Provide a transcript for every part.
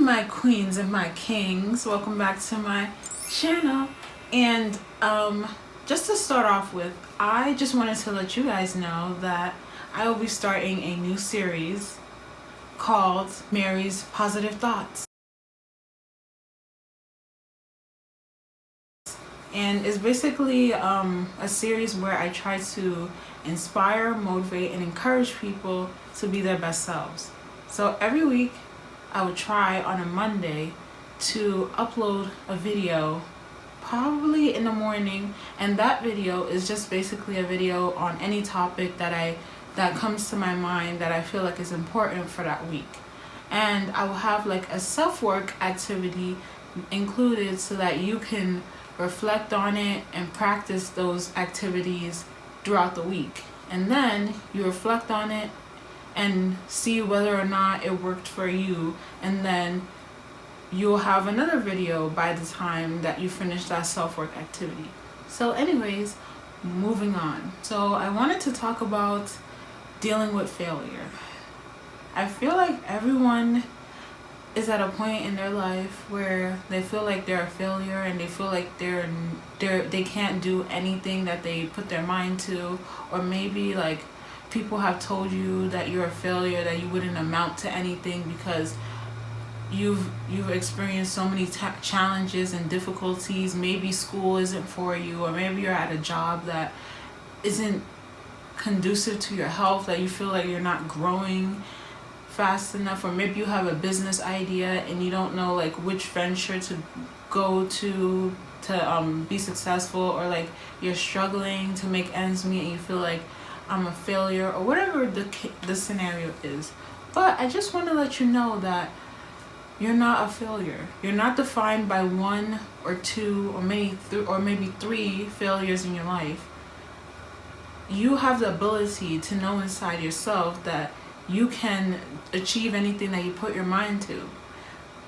my queens and my kings, welcome back to my channel. And just to start off with, I just wanted to let you guys know that I will be starting a new series called Mary's Positive Thoughts. And it's basically a series where I try to inspire, motivate, and encourage people to be their best selves. So every week I would try on a Monday to upload a video, probably in the morning, and that video is just basically a video on any topic that comes to my mind that I feel like is important for that week. And I will have like a self-work activity included so that you can reflect on it and practice those activities throughout the week. And then you reflect on it and see whether or not it worked for you, and then you'll have another video by the time that you finish that self-work activity. So anyways, moving on. So I wanted to talk about dealing with failure. I feel like everyone is at a point in their life where they feel like they're a failure and they feel like they can't do anything that they put their mind to, or maybe like people have told you that you're a failure, that you wouldn't amount to anything because you've experienced so many challenges and difficulties. Maybe school isn't for you, or maybe you're at a job that isn't conducive to your health, that you feel like you're not growing fast enough, or maybe you have a business idea and you don't know like which venture to go to be successful, or like you're struggling to make ends meet and you feel like I'm a failure, or whatever the scenario is. But I just want to let you know that you're not a failure. You're not defined by one or two or maybe three failures in your life. You have the ability to know inside yourself that you can achieve anything that you put your mind to.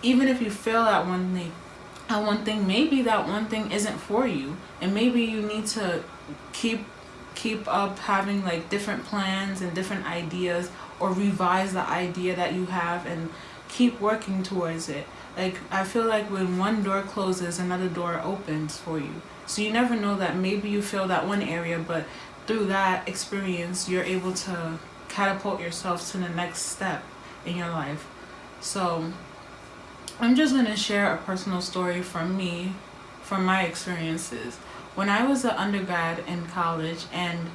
Even if you fail at one thing, maybe that one thing isn't for you, and maybe you need to keep up having like different plans and different ideas, or revise the idea that you have and keep working towards it. Like, I feel like when one door closes, another door opens for you. So you never know, that maybe you failed at one area, but through that experience you're able to catapult yourself to the next step in your life. So I'm just going to share a personal story from me, from my experiences. When I was an undergrad in college, and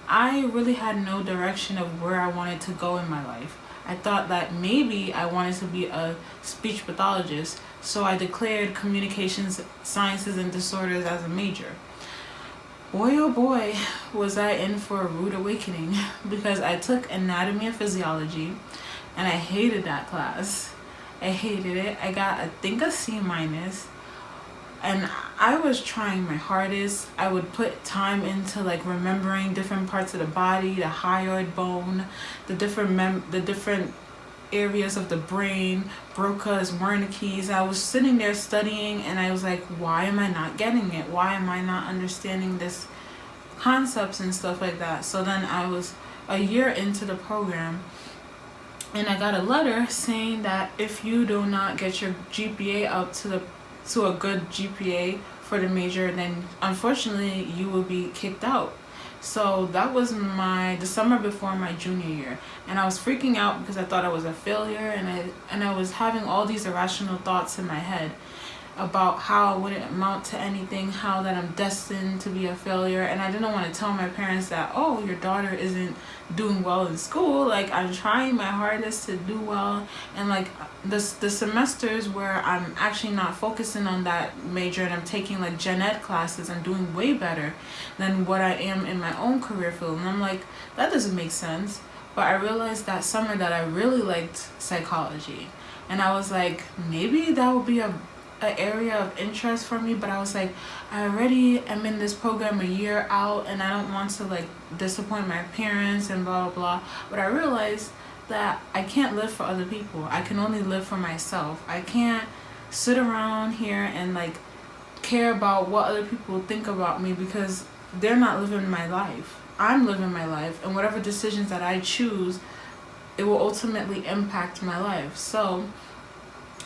I really had no direction of where I wanted to go in my life. I thought that maybe I wanted to be a speech pathologist, so I declared communications sciences and disorders as a major. Boy oh boy, was I in for a rude awakening, because I took anatomy and physiology and I hated that class. I hated it. I got, I think, a C-, and I was trying my hardest. I would put time into like remembering different parts of the body, the hyoid bone, the different areas of the brain, Broca's, Wernicke's. I was sitting there studying, and I was like, why am I not getting it? Why am I not understanding this concepts and stuff like that? So then I was a year into the program, and I got a letter saying that if you do not get your GPA up to a good GPA for the major, then unfortunately you will be kicked out. So that was the summer before my junior year, and I was freaking out because I thought I was a failure, and I was having all these irrational thoughts in my head about how I wouldn't amount to anything, how that I'm destined to be a failure. And I didn't want to tell my parents that, oh, your daughter isn't doing well in school. Like, I'm trying my hardest to do well, and like the semesters where I'm actually not focusing on that major and I'm taking like gen ed classes, I'm doing way better than what I am in my own career field. And I'm like, that doesn't make sense. But I realized that summer that I really liked psychology, and I was like, maybe that would be an area of interest for me. But I was like, I already am in this program a year out, and I don't want to like disappoint my parents and blah blah blah. But I realized that I can't live for other people. I can only live for myself. I can't sit around here and like care about what other people think about me, because they're not living my life. I'm living my life, and whatever decisions that I choose, it will ultimately impact my life. So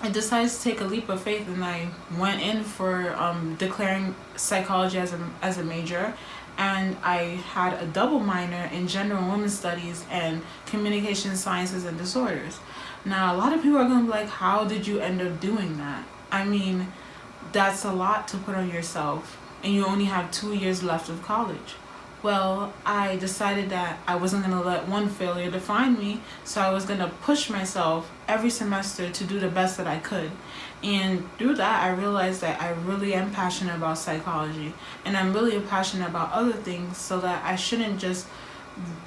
I decided to take a leap of faith, and I went in for declaring psychology as a major, and I had a double minor in gender and women's studies and communication sciences and disorders. Now, a lot of people are going to be like, how did you end up doing that? I mean, that's a lot to put on yourself, and you only have 2 years left of college. Well, I decided that I wasn't going to let one failure define me, so I was going to push myself every semester to do the best that I could. And through that, I realized that I really am passionate about psychology, and I'm really passionate about other things, so that I shouldn't just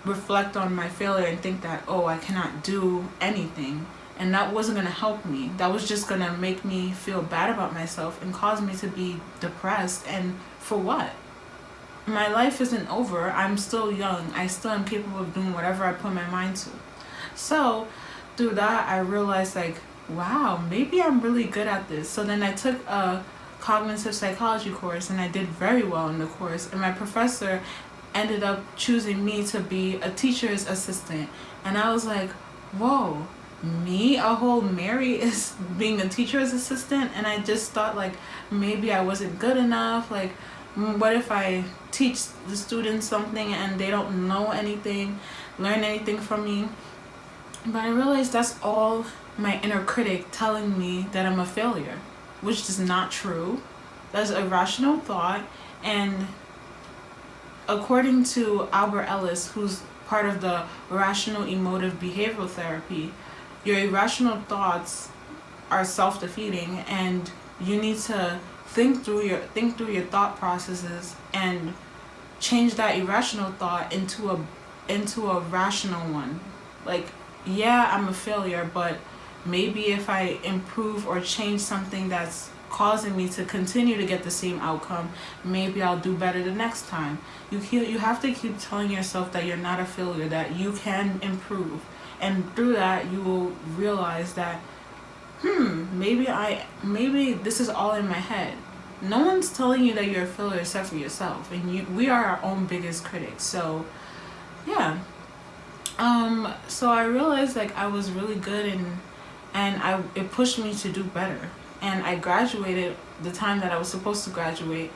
reflect on my failure and think that, oh, I cannot do anything. And that wasn't going to help me. That was just going to make me feel bad about myself and cause me to be depressed. And for what? My life isn't over. I'm still young. I still am capable of doing whatever I put my mind to. So through that, I realized like, wow, maybe I'm really good at this. So then I took a cognitive psychology course, and I did very well in the course. And my professor ended up choosing me to be a teacher's assistant. And I was like, whoa, me, a whole Mary, is being a teacher's assistant? And I just thought like, maybe I wasn't good enough. Like, what if I teach the students something and they don't know anything, learn anything from me? But I realized that's all my inner critic telling me that I'm a failure, which is not true. That's a rational thought. And according to Albert Ellis, who's part of the rational emotive behavioral therapy, your irrational thoughts are self-defeating, and you need to think through your thought processes and change that irrational thought into a rational one. Like, yeah, I'm a failure, but maybe if I improve or change something that's causing me to continue to get the same outcome, maybe I'll do better the next time. You have to keep telling yourself that you're not a failure, that you can improve. And through that, you will realize that maybe this is all in my head. No one's telling you that you're a failure except for yourself, and we are our own biggest critics. So yeah, so I realized like I was really good, and it pushed me to do better. And I graduated the time that I was supposed to graduate,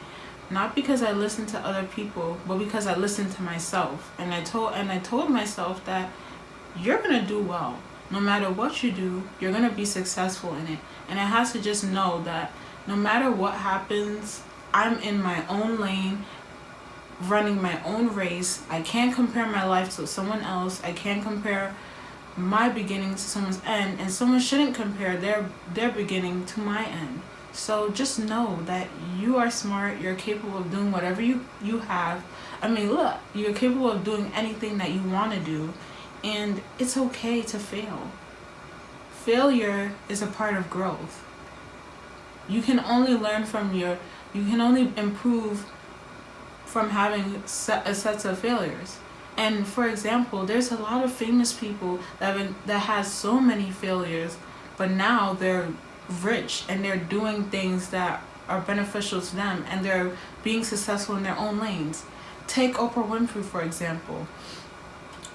not because I listened to other people, but because I listened to myself. And I told myself that you're gonna do well. No matter what you do, you're gonna be successful in it. And I had to just know that no matter what happens, I'm in my own lane, running my own race. I can't compare my life to someone else. I can't compare my beginning to someone's end, and someone shouldn't compare their beginning to my end. So just know that you are smart. You're capable of doing whatever you have. I mean, look, you're capable of doing anything that you want to do, and it's okay to fail. Failure is a part of growth. You can only improve from having sets of failures. And for example, there's a lot of famous people that has so many failures, but now they're rich and they're doing things that are beneficial to them, and they're being successful in their own lanes. Take Oprah Winfrey, for example.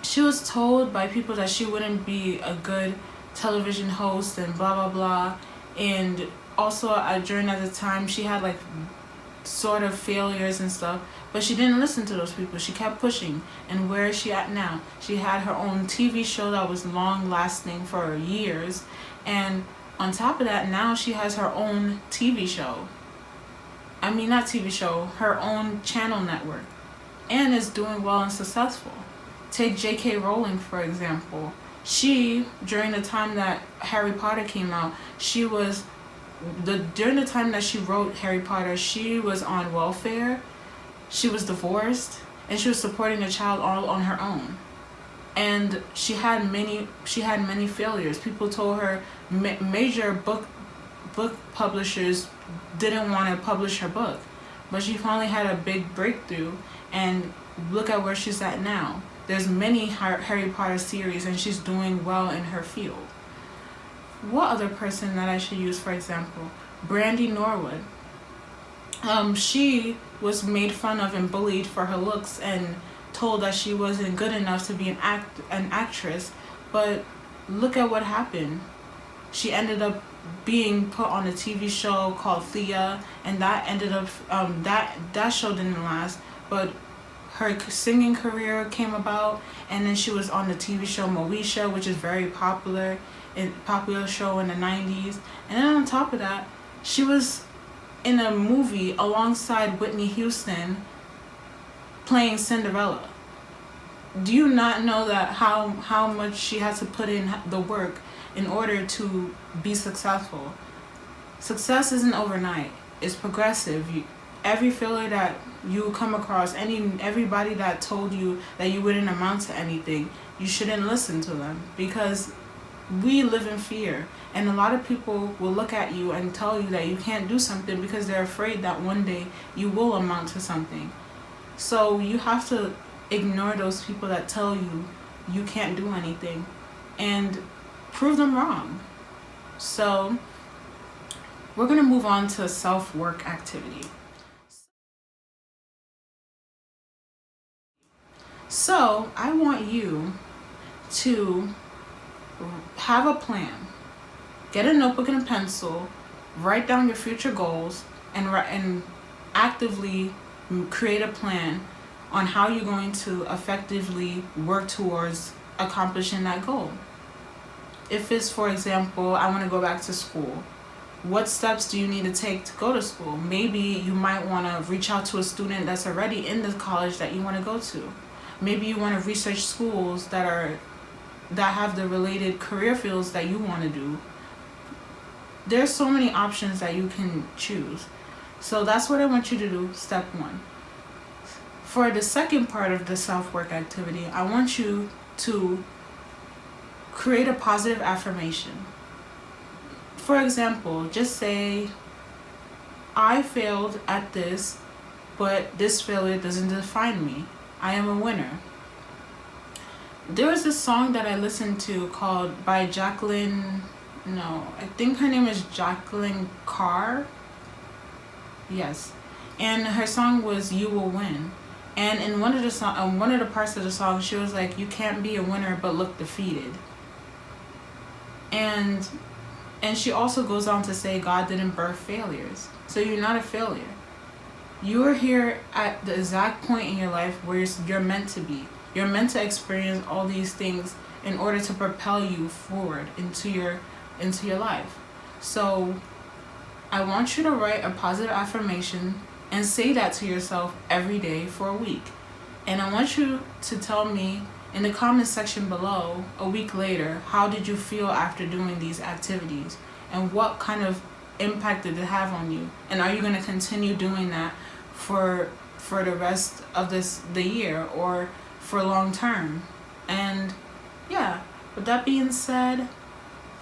She was told by people that she wouldn't be a good television host and blah blah blah, and also during at the time she had like sort of failures and stuff, but she didn't listen to those people. She kept pushing. And where is she at now? She had her own TV show that was long lasting for years, and on top of that, now she has her own TV show. I mean, not TV show, her own channel network, and is doing well and successful. Take J.K. Rowling, for example. She, during the time that Harry Potter came out, during the time that she wrote Harry Potter, she was on welfare, she was divorced, and she was supporting a child all on her own. And she had many failures. People told her, major book publishers didn't want to publish her book, but she finally had a big breakthrough, and look at where she's at now. There's many Harry Potter series, and she's doing well in her field. What other person that I should use, for example? Brandy Norwood. She was made fun of and bullied for her looks and told that she wasn't good enough to be an actress, but look at what happened. She ended up being put on a TV show called Thea, and that ended up that show didn't last, but her singing career came about, and then she was on the TV show Moesha, which is very popular show in the 90s. And then on top of that, she was in a movie alongside Whitney Houston playing Cinderella. Do you not know that how much she had to put in the work in order to be successful? Success isn't overnight. It's progressive. Every failure that you come across, everybody that told you that you wouldn't amount to anything, you shouldn't listen to them, because we live in fear, and a lot of people will look at you and tell you that you can't do something because they're afraid that one day you will amount to something. So you have to ignore those people that tell you you can't do anything and prove them wrong. So we're going to move on to self-work activity. So I want you to have a plan. Get a notebook and a pencil, write down your future goals, and actively create a plan on how you're going to effectively work towards accomplishing that goal. If it's, for example, I want to go back to school, what steps do you need to take to go to school? Maybe you might want to reach out to a student that's already in the college that you want to go to. Maybe you want to research schools that have the related career fields that you want to do. There's so many options that you can choose. So that's what I want you to do, step 1. For the second part of the self-work activity, I want you to create a positive affirmation. For example, just say, I failed at this, but this failure doesn't define me. I am a winner. There was this song that I listened to by Jacqueline, I think her name is Jacqueline Carr. Yes. And her song was You Will Win. And in one of the parts of the song, she was like, you can't be a winner but look defeated. And she also goes on to say God didn't birth failures. So you're not a failure. You are here at the exact point in your life where you're meant to be. You're meant to experience all these things in order to propel you forward into your life. So I want you to write a positive affirmation and say that to yourself every day for a week. And I want you to tell me in the comment section below, a week later, how did you feel after doing these activities? And what kind of impact did it have on you? And are you going to continue doing that for the rest of the year or for long term? And yeah, with that being said,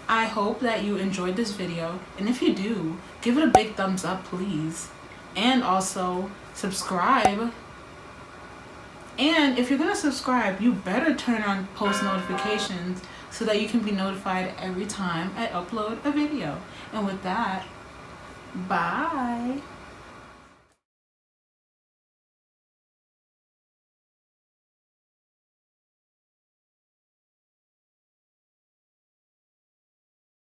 I hope that you enjoyed this video, and if you do, give it a big thumbs up, please, and also subscribe. And if you're gonna subscribe, you better turn on post notifications so that you can be notified every time I upload a video. And with that, bye.